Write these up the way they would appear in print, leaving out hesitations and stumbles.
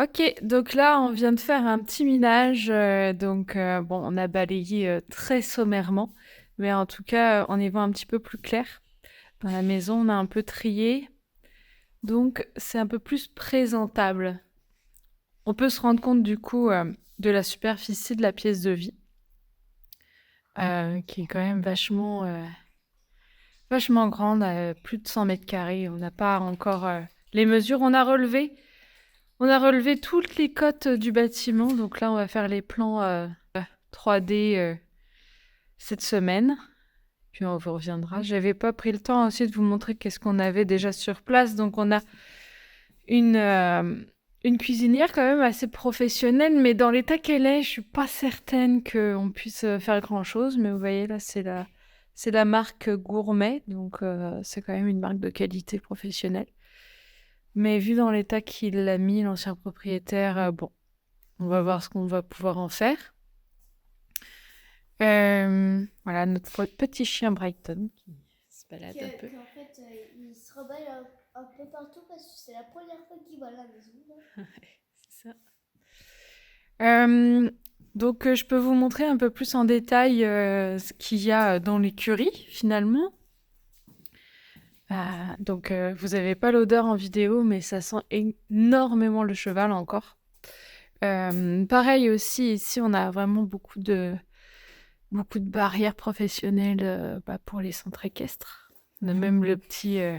Ok, donc là, on vient de faire un petit minage. Bon, on a balayé très sommairement, mais en tout cas, on y voit un petit peu plus clair. Dans la maison, on a un peu trié, donc c'est un peu plus présentable. On peut se rendre compte du coup de la superficie de la pièce de vie, qui est quand même vachement grande, plus de 100 mètres carrés. On n'a pas encore les mesures. On a relevé toutes les côtes du bâtiment, donc là on va faire les plans 3D cette semaine, puis on vous reviendra. J'avais pas pris le temps aussi de vous montrer qu'est-ce qu'on avait déjà sur place, donc on a une, euh, une cuisinière quand même assez professionnelle, mais dans l'état qu'elle est, je suis pas certaine qu'on puisse faire grand-chose, mais vous voyez là c'est la marque Gourmet, donc c'est quand même une marque de qualité professionnelle. Mais vu dans l'état qu'il l'a mis, l'ancien propriétaire, bon, on va voir ce qu'on va pouvoir en faire. Voilà, notre petit chien Brighton qui se balade un peu. En fait, il se rebelle un peu partout parce que c'est la première fois qu'il voit la maison. Là. C'est ça. Donc, je peux vous montrer un peu plus en détail ce qu'il y a dans l'écurie, finalement. Vous n'avez pas l'odeur en vidéo, mais ça sent énormément le cheval encore. Pareil aussi, ici, on a vraiment beaucoup de barrières professionnelles pour les centres équestres. On a même le petit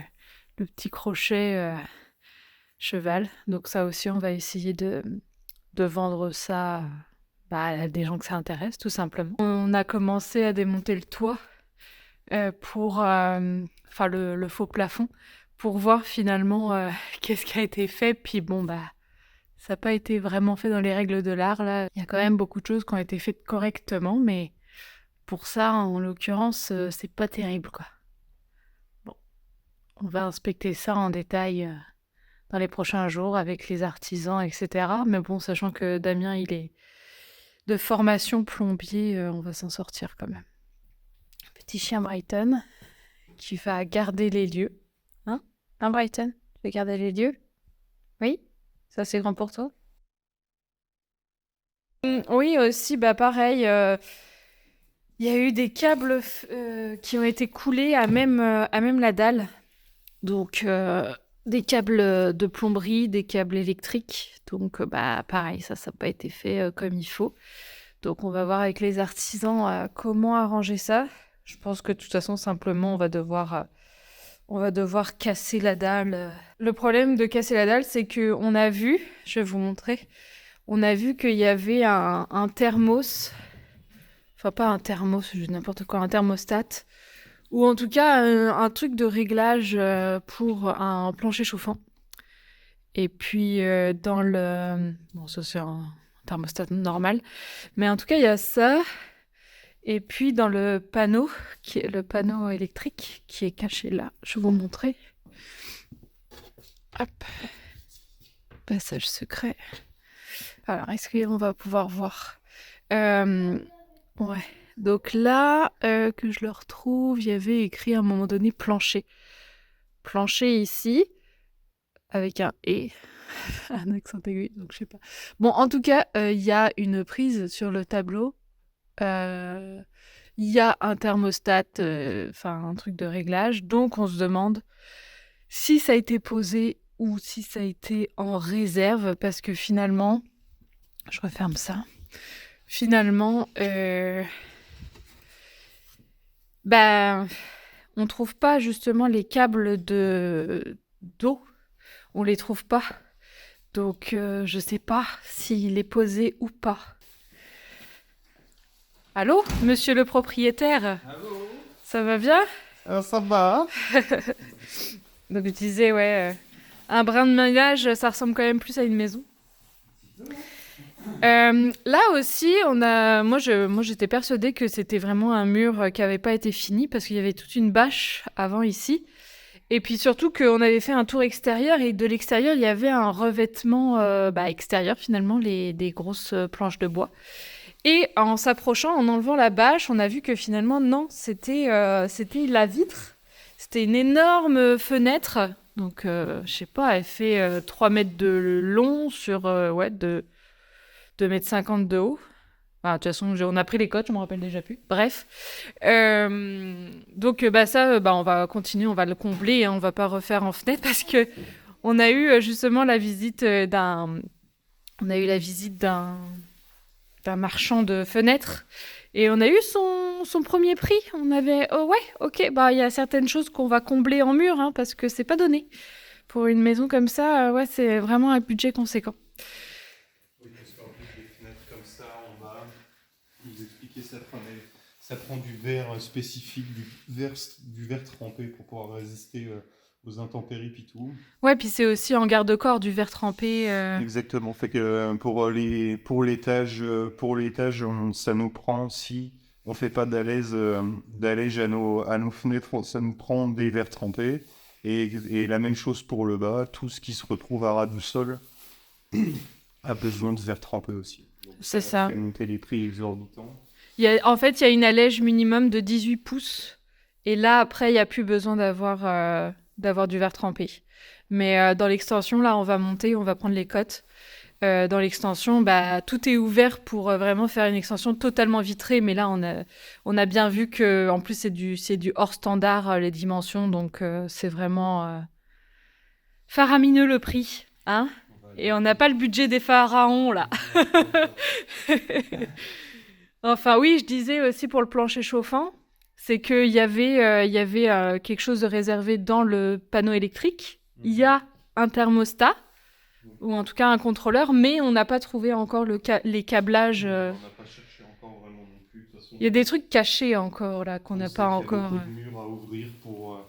crochet cheval. Donc ça aussi, on va essayer de vendre ça à des gens que ça intéresse, tout simplement. On a commencé à démonter le toit le faux plafond, pour voir finalement qu'est-ce qui a été fait. Puis bon, ça n'a pas été vraiment fait dans les règles de l'art, là. Il y a quand même beaucoup de choses qui ont été faites correctement, mais pour ça, en l'occurrence, c'est pas terrible, quoi. Bon, on va inspecter ça en détail dans les prochains jours avec les artisans, etc. Mais bon, sachant que Damien, il est de formation plombier, on va s'en sortir quand même. Petit chien Brighton qui va garder les lieux. Hein, Brighton? Tu veux garder les lieux? Oui? Ça, c'est grand pour toi? Oui, aussi, pareil. Il y a eu des câbles qui ont été coulés à même la dalle. Donc, des câbles de plomberie, des câbles électriques. Donc, pareil, ça n'a pas été fait comme il faut. Donc, on va voir avec les artisans comment arranger ça. Je pense que de toute façon, simplement, on va devoir casser la dalle. Le problème de casser la dalle, c'est qu'on a vu, je vais vous montrer, on a vu qu'il y avait un thermos, enfin pas un thermos, je dis n'importe quoi, un thermostat, ou en tout cas un truc de réglage pour un plancher chauffant. Et puis dans le... Bon, ça c'est un thermostat normal. Mais en tout cas, il y a ça. Et puis dans le panneau, qui est le panneau électrique, qui est caché là, je vais vous montrer. Hop. Passage secret. Alors, est-ce qu'on va pouvoir voir Ouais. Donc là, que je le retrouve, il y avait écrit à un moment donné plancher. Plancher ici, avec un et, un accent aigu, donc je sais pas. Bon, en tout cas, il y a une prise sur le tableau. Il y a un thermostat, enfin un truc de réglage. Donc on se demande si ça a été posé ou si ça a été en réserve, parce que finalement, je referme ça. Finalement, on trouve pas justement les câbles d'eau. On les trouve pas. Donc, je sais pas s'il est posé ou pas. Allô, monsieur le propriétaire? Allô. Ça va bien? Ça va? Donc, je disais, ouais, un brin de ménage, ça ressemble quand même plus à une maison. Là aussi, moi j'étais persuadée que c'était vraiment un mur qui n'avait pas été fini parce qu'il y avait toute une bâche avant ici. Et puis surtout qu'on avait fait un tour extérieur et de l'extérieur, il y avait un revêtement extérieur finalement, des grosses planches de bois. Et en s'approchant, en enlevant la bâche, on a vu que finalement, non, c'était la vitre. C'était une énorme fenêtre Donc, je sais pas, elle fait 3 mètres de long sur 2 mètres 50 de haut. Enfin, de toute façon, on a pris les cotes, je me rappelle déjà plus. Bref. Donc, ça, on va continuer, on va le combler, hein, on va pas refaire en fenêtre parce que on a eu justement la visite d'un marchand de fenêtres et on a eu son premier prix. On avait, oh ouais, ok, il y a certaines choses qu'on va combler en mur, hein, parce que c'est pas donné. Pour une maison comme ça, ouais, c'est vraiment un budget conséquent. Oui, parce qu'en plus des fenêtres comme ça en bas, vous expliquez ça prend du verre spécifique, du verre trempé pour pouvoir résister aux intempéries et tout. Ouais, puis c'est aussi en garde-corps du verre trempé. Exactement. Fait que pour l'étage, ça nous prend, si on fait pas d'allège à nos fenêtres, ça nous prend des verres trempés. Et la même chose pour le bas, tout ce qui se retrouve à ras du sol a besoin de verre trempé aussi. Donc, C'est ça. fait monter les prix exorbitants. En fait, il y a une allège minimum de 18 pouces. Et là, après, il n'y a plus besoin d'avoir du verre trempé. Mais dans l'extension, là, on va monter, on va prendre les cotes. Dans l'extension, tout est ouvert pour vraiment faire une extension totalement vitrée. Mais là, on a bien vu que, en plus, c'est du hors standard, les dimensions. Donc, c'est vraiment faramineux le prix. Hein ? Et on n'a pas le budget des pharaons, là. Enfin, oui, je disais aussi pour le plancher chauffant, c'est qu'il y avait quelque chose de réservé dans le panneau électrique. Il y a un thermostat, ou en tout cas un contrôleur, mais on n'a pas trouvé encore les câblages. On n'a pas cherché encore vraiment non plus. De toute façon, Il y a des trucs cachés encore, là, qu'on n'a pas encore. Il y a beaucoup de murs à ouvrir pour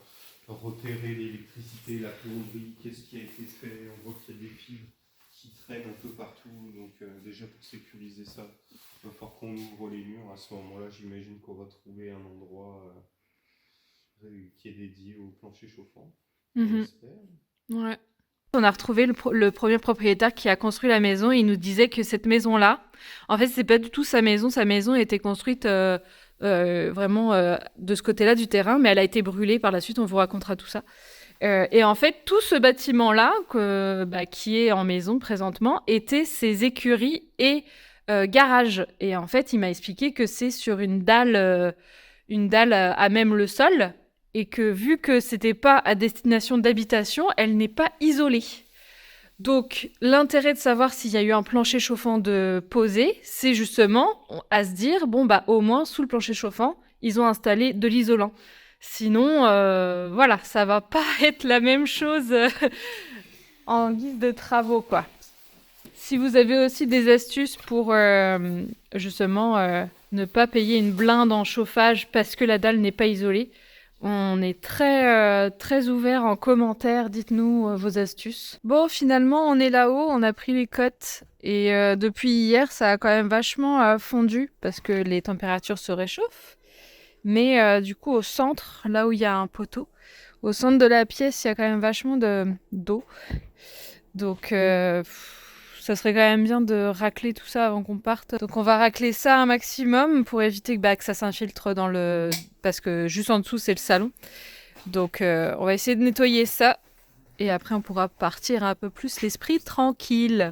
repérer l'électricité, la plomberie, qu'est-ce qui a été fait. On voit qu'il y a des fils qui traînent un peu partout. Donc déjà pour sécuriser ça, il va falloir qu'on ouvre les murs. À ce moment-là, j'imagine qu'on va trouver un endroit qui est dédié au plancher chauffant. On espère. Ouais. On a retrouvé le premier propriétaire qui a construit la maison. Il nous disait que cette maison-là, en fait, c'est pas du tout sa maison. Sa maison a été construite vraiment de ce côté-là du terrain, mais elle a été brûlée par la suite. On vous racontera tout ça. Et en fait, tout ce bâtiment-là, qui est en maison présentement, était ses écuries et garage. Et en fait, il m'a expliqué que c'est sur une dalle à même le sol, et que vu que c'était pas à destination d'habitation, elle n'est pas isolée. Donc, l'intérêt de savoir s'il y a eu un plancher chauffant de posé, c'est justement à se dire, au moins, sous le plancher chauffant, ils ont installé de l'isolant. Sinon, ça va pas être la même chose en guise de travaux, quoi. Si vous avez aussi des astuces pour, justement, ne pas payer une blinde en chauffage parce que la dalle n'est pas isolée, on est très, très ouvert en commentaire. Dites-nous vos astuces. Bon, finalement, on est là-haut, on a pris les cotes. Et depuis hier, ça a quand même vachement fondu parce que les températures se réchauffent. Mais du coup, au centre, là où il y a un poteau, au centre de la pièce, il y a quand même vachement d'eau. Donc, ça serait quand même bien de racler tout ça avant qu'on parte. Donc on va racler ça un maximum pour éviter que ça s'infiltre dans le... Parce que juste en dessous, c'est le salon. Donc on va essayer de nettoyer ça. Et après, on pourra partir un peu plus l'esprit tranquille.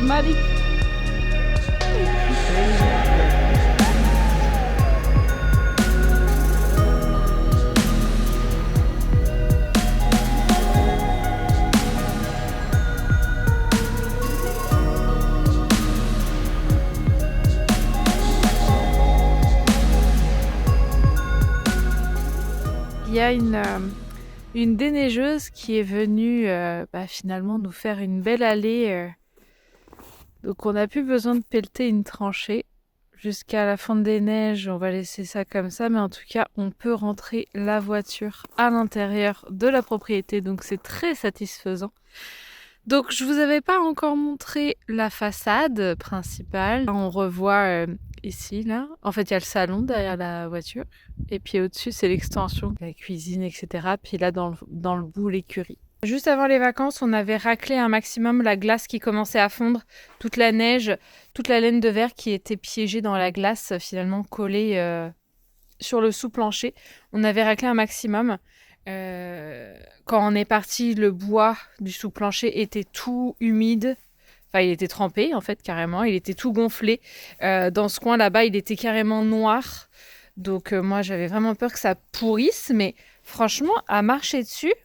Mali. Il y a une déneigeuse qui est venue finalement nous faire une belle allée. Donc on n'a plus besoin de pelleter une tranchée. Jusqu'à la fonte des neiges, on va laisser ça comme ça. Mais en tout cas, on peut rentrer la voiture à l'intérieur de la propriété. Donc c'est très satisfaisant. Donc je vous avais pas encore montré la façade principale. On revoit ici, là. En fait, il y a le salon derrière la voiture. Et puis au-dessus, c'est l'extension, la cuisine, etc. Puis là, dans le bout, l'écurie. Juste avant les vacances, on avait raclé un maximum la glace qui commençait à fondre. Toute la neige, toute la laine de verre qui était piégée dans la glace, finalement collée sur le sous-plancher. On avait raclé un maximum. Quand on est parti, le bois du sous-plancher était tout humide. Enfin, il était trempé, en fait, carrément. Il était tout gonflé. Dans ce coin là-bas, il était carrément noir. Donc, moi, j'avais vraiment peur que ça pourrisse. Mais franchement, à marcher dessus,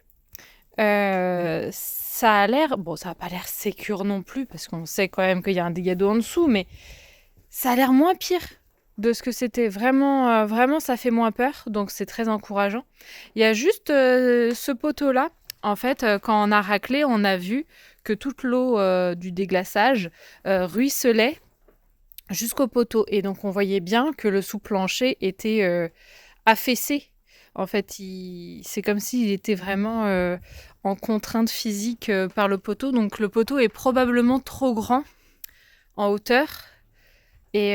ça a l'air... Bon, ça n'a pas l'air sécure non plus, parce qu'on sait quand même qu'il y a un dégât d'eau en dessous. Mais ça a l'air moins pire de ce que c'était. Vraiment, vraiment, ça fait moins peur. Donc, c'est très encourageant. Il y a juste ce poteau-là. En fait, quand on a raclé, on a vu que toute l'eau du déglaçage ruisselait jusqu'au poteau. Et donc, on voyait bien que le sous-plancher était affaissé. En fait, c'est comme s'il était vraiment en contrainte physique par le poteau. Donc, le poteau est probablement trop grand en hauteur. Et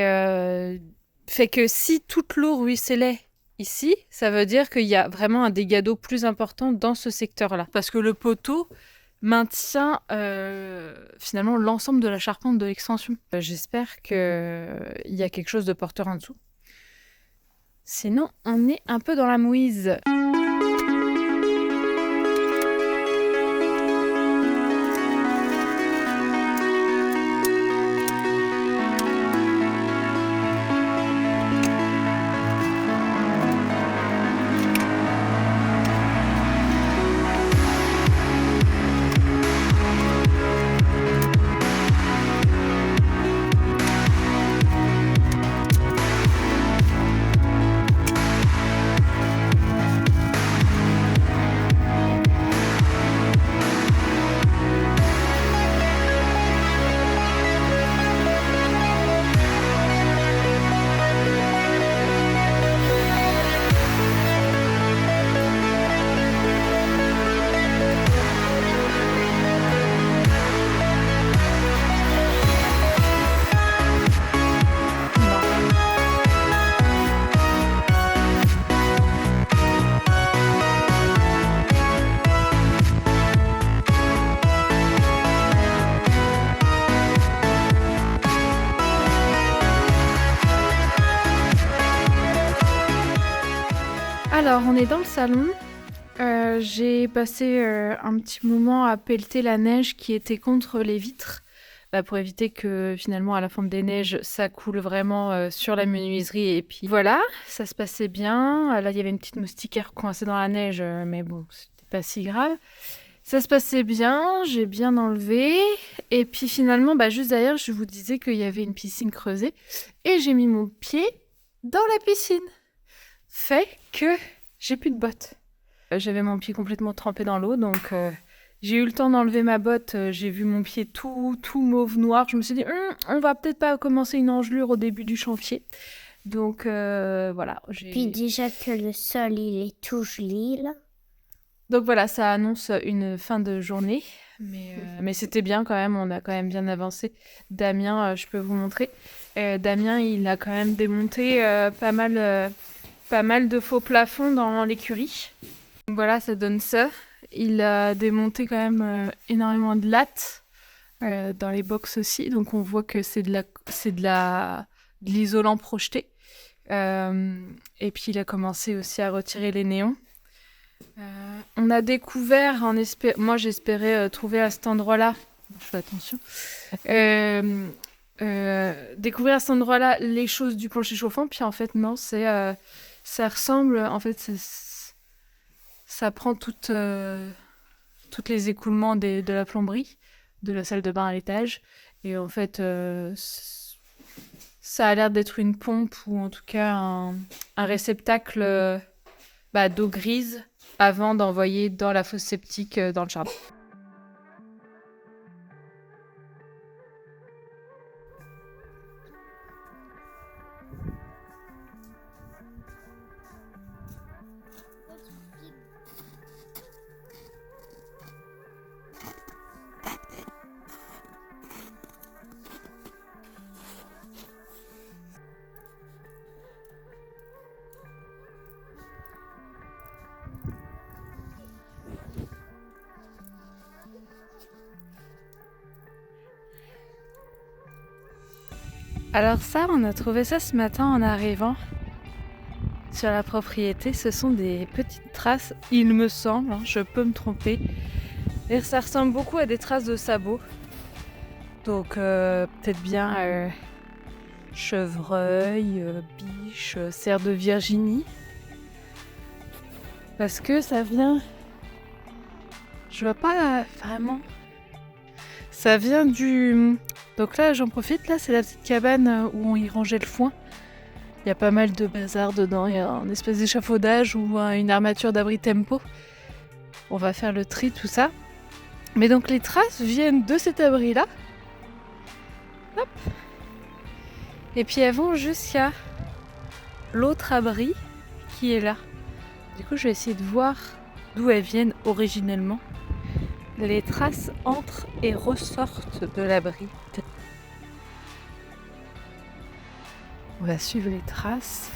fait que si toute l'eau ruisselait ici, ça veut dire qu'il y a vraiment un dégât d'eau plus important dans ce secteur-là. Parce que le poteau maintient finalement l'ensemble de la charpente de l'extension. J'espère qu'il y a quelque chose de porteur en dessous. Sinon, on est un peu dans la mouise. Alors, on est dans le salon. J'ai passé un petit moment à pelleter la neige qui était contre les vitres pour éviter que finalement à la fonte des neiges ça coule vraiment sur la menuiserie. Et puis voilà, ça se passait bien. Là, il y avait une petite moustiquaire coincée dans la neige, mais bon, c'était pas si grave. Ça se passait bien, j'ai bien enlevé. Et puis finalement, juste derrière, je vous disais qu'il y avait une piscine creusée. Et j'ai mis mon pied dans la piscine. Fait que j'ai plus de bottes. J'avais mon pied complètement trempé dans l'eau, donc j'ai eu le temps d'enlever ma botte. J'ai vu mon pied tout mauve noir. Je me suis dit, on va peut-être pas commencer une engelure au début du chantier. Donc voilà. Puis déjà que le sol, il est tout gelé, là. Donc voilà, ça annonce une fin de journée. Mais c'était bien quand même, on a quand même bien avancé. Damien, je peux vous montrer. Damien, il a quand même démonté pas mal de faux plafonds dans l'écurie. Donc voilà, ça donne ça. Il a démonté quand même énormément de lattes dans les box aussi. Donc on voit que c'est de l'isolant projeté. Et puis il a commencé aussi à retirer les néons. On a découvert, moi j'espérais trouver à cet endroit-là je fais attention. Découvrir à cet endroit-là les choses du plancher chauffant, puis en fait non, ça ressemble, en fait ça prend toutes les écoulements de la plomberie, de la salle de bain à l'étage, et en fait ça a l'air d'être une pompe ou en tout cas un réceptacle d'eau grise avant d'envoyer dans la fosse septique dans le jardin. Alors ça, on a trouvé ça ce matin en arrivant sur la propriété. Ce sont des petites traces, il me semble, je peux me tromper. Et ça ressemble beaucoup à des traces de sabots. Donc peut-être bien chevreuil, biche, cerf de Virginie. Parce que ça vient... Je vois pas vraiment... Ça vient du... Donc là, j'en profite, là, c'est la petite cabane où on y rangeait le foin. Il y a pas mal de bazar dedans, il y a un espèce d'échafaudage ou une armature d'abri tempo. On va faire le tri, tout ça. Mais donc les traces viennent de cet abri-là. Hop. Et puis elles vont jusqu'à l'autre abri qui est là. Du coup, je vais essayer de voir d'où elles viennent originellement. Les traces entrent et ressortent de l'abri. On va suivre les traces.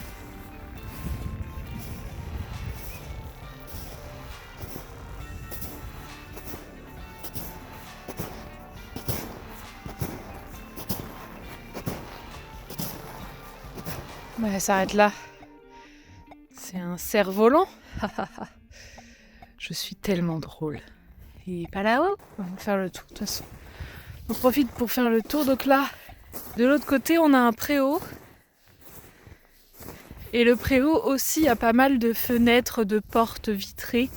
Elle s'arrête là. C'est un cerf-volant. Je suis tellement drôle. Il est pas là-haut. On va faire le tour de toute façon. On profite pour faire le tour. Donc là, de l'autre côté, on a un préau. Et le préau aussi a pas mal de fenêtres, de portes vitrées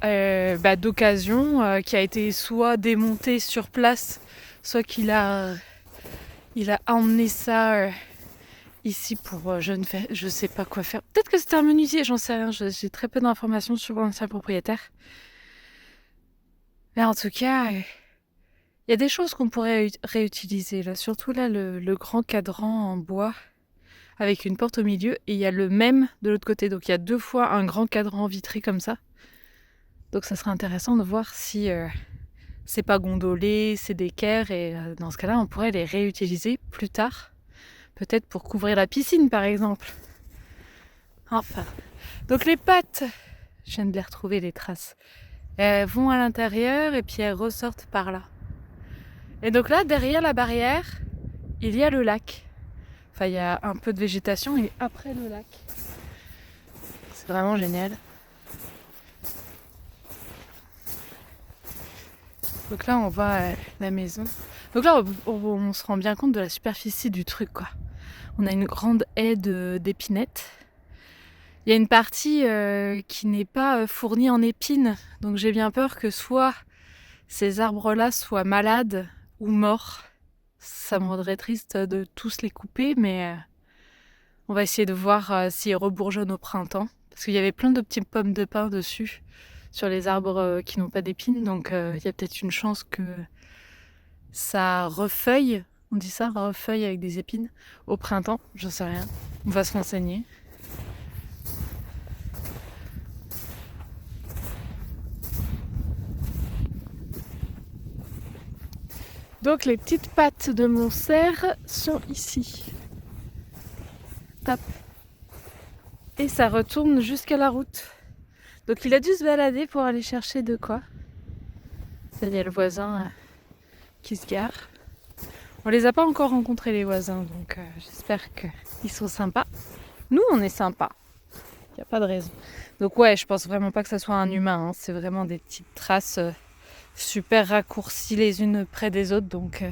d'occasion, qui a été soit démonté sur place, soit qu'il a emmené ça ici pour je sais pas quoi faire. Peut-être que c'était un menuisier, j'en sais rien. J'ai très peu d'informations sur l'ancien propriétaire. Mais en tout cas, il y a des choses qu'on pourrait réutiliser là. Surtout là, le grand cadran en bois avec une porte au milieu, et il y a le même de l'autre côté. Donc il y a 2 fois un grand cadran vitré comme ça. Donc ça serait intéressant de voir si c'est pas gondolé, c'est d'équerre, et dans ce cas-là, on pourrait les réutiliser plus tard. Peut-être pour couvrir la piscine, par exemple. Enfin. Donc les pattes, je viens de les retrouver, les traces. Elles vont à l'intérieur et puis elles ressortent par là. Et donc là, derrière la barrière, il y a le lac. Enfin, il y a un peu de végétation et après le lac. C'est vraiment génial. Donc là, on va à la maison. Donc là, on se rend bien compte de la superficie du truc, quoi. On a une grande haie d'épinettes. Il y a une partie qui n'est pas fournie en épines. Donc j'ai bien peur que soit ces arbres-là soient malades ou morts. Ça me rendrait triste de tous les couper, mais on va essayer de voir s'ils rebourgeonnent au printemps. Parce qu'il y avait plein de petites pommes de pin dessus, sur les arbres qui n'ont pas d'épines. Donc il y a peut-être une chance que ça refeuille. On dit ça, refeuille avec des épines au printemps. J'en sais rien. On va se renseigner. Donc les petites pattes de mon cerf sont ici. Hop. Et ça retourne jusqu'à la route. Donc il a dû se balader pour aller chercher de quoi. Il y a le voisin qui se gare. On les a pas encore rencontrés, les voisins, donc j'espère qu'ils sont sympas. Nous, on est sympas. Il n'y a pas de raison. Donc ouais, je pense vraiment pas que ça soit un humain. C'est vraiment des petites traces super raccourcies les unes près des autres. Donc,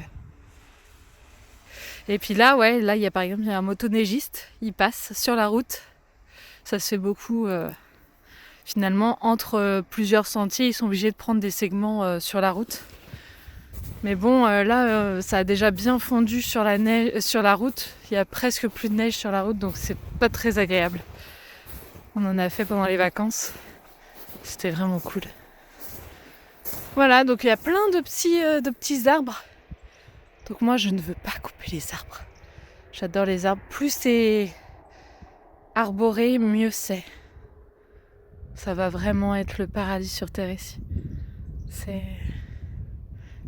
Et puis là, ouais, là, il y a par exemple un motoneigiste, il passe sur la route. Ça se fait beaucoup. Finalement, entre plusieurs sentiers, ils sont obligés de prendre des segments sur la route. Mais bon, là, ça a déjà bien fondu sur la route. Il y a presque plus de neige sur la route, donc c'est pas très agréable. On en a fait pendant les vacances. C'était vraiment cool. Voilà, donc il y a plein de petits arbres. Donc moi, je ne veux pas couper les arbres. J'adore les arbres. Plus c'est arboré, mieux c'est. Ça va vraiment être le paradis sur Terre ici.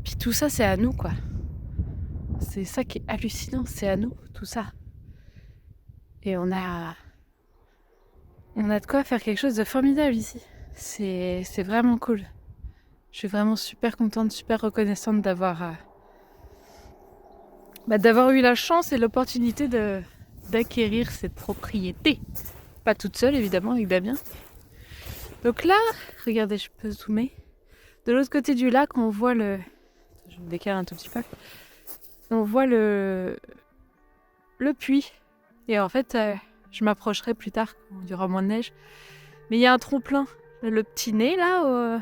Puis tout ça, c'est à nous, quoi. C'est ça qui est hallucinant, c'est à nous, tout ça. Et on a de quoi faire quelque chose de formidable ici. C'est vraiment cool. Je suis vraiment super contente, super reconnaissante d'avoir eu la chance et l'opportunité d'acquérir cette propriété. Pas toute seule, évidemment, avec Damien. Donc là, regardez, je peux zoomer. De l'autre côté du lac, on voit le... Je me décale un tout petit peu. On voit le puits. Et en fait, je m'approcherai plus tard, quand il y aura moins de neige. Mais il y a un trop-plein. Le petit nez, là,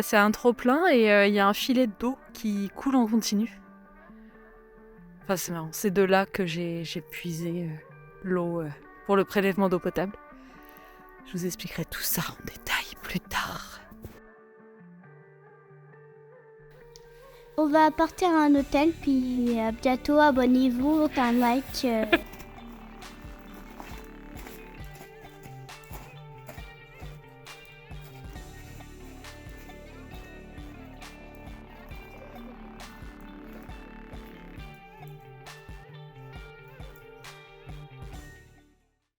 c'est un trop-plein et il y a un filet d'eau qui coule en continu. Enfin, c'est marrant. C'est de là que j'ai puisé l'eau pour le prélèvement d'eau potable. Je vous expliquerai tout ça en détail plus tard. On va partir à un hôtel, puis bientôt abonnez-vous, un like.